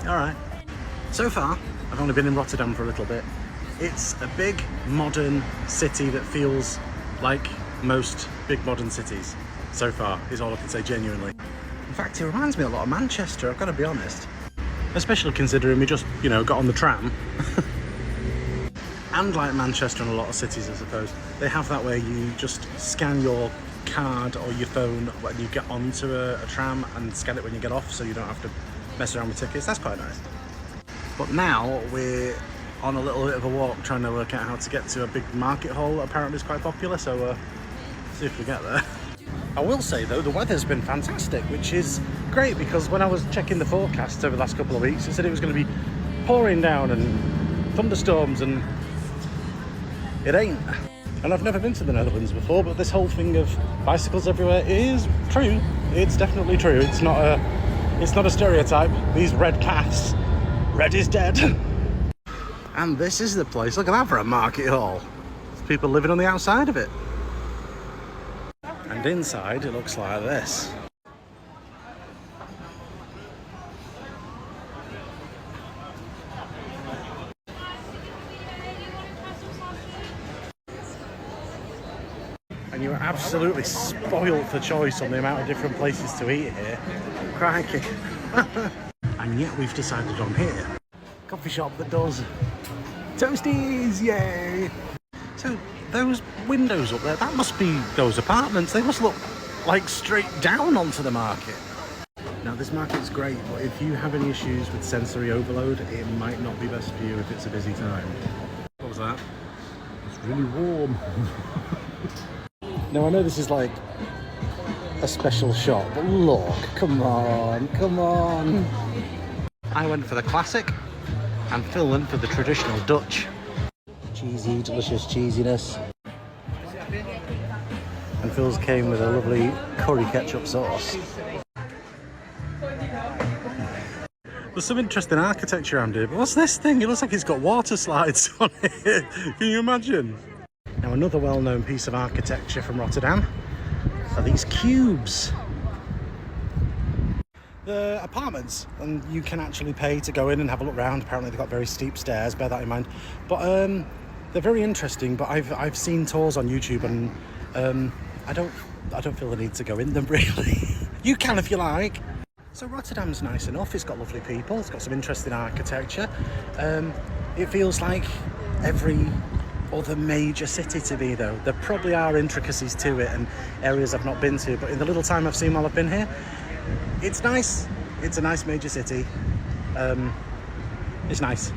Alright. So far, I've only been in Rotterdam for a little bit. It's a big, modern city that feels like most big modern cities. So far, is all I can say genuinely. In fact, it reminds me a lot of Manchester, I've got to be honest. Especially considering we just, you know, got on the tram. And like Manchester and a lot of cities, I suppose, they have that where you just scan your card or your phone when you get onto a tram and scan it when you get off, so you don't have to mess around with tickets. That's quite nice. But now we're on a little bit of a walk trying to work out how to get to a big market hall that apparently is quite popular, so see if we get there. I will say though, the weather's been fantastic, which is great, because when I was checking the forecast over the last couple of weeks, it said it was going to be pouring down and thunderstorms, and it ain't. And I've never been to the Netherlands before, but this whole thing of bicycles everywhere is true. It's definitely true. It's not a stereotype. These red calves, red is dead. And this is the place. Look at that for a market hall. There's people living on the outside of it. And inside it looks like this. And you're absolutely spoiled for choice on the amount of different places to eat here. Crikey. And yet we've decided on here. Coffee shop that does toasties, yay! So those windows up there, that must be those apartments. They must look like straight down onto the market. Now this market's great, but if you have any issues with sensory overload, it might not be best for you if it's a busy time. What was that? It's really warm. Now I know this is like a special shop, but look, come on, come on. I went for the classic and Phil went for the traditional Dutch. Cheesy, delicious cheesiness. And Phil's came with a lovely curry ketchup sauce. There's some interesting architecture around here, but what's this thing? It looks like it's got water slides on it. Can you imagine? Now another well-known piece of architecture from Rotterdam are these cubes. The apartments, and you can actually pay to go in and have a look around. Apparently they've got very steep stairs, bear that in mind. But they're very interesting, but I've seen tours on YouTube, and I don't feel the need to go in them really. You can if you like. So Rotterdam's nice enough, it's got lovely people, it's got some interesting architecture. It feels like every other major city to be though. There probably are intricacies to it and areas I've not been to, but in the little time I've seen while I've been here, it's nice. It's a nice major city. It's nice.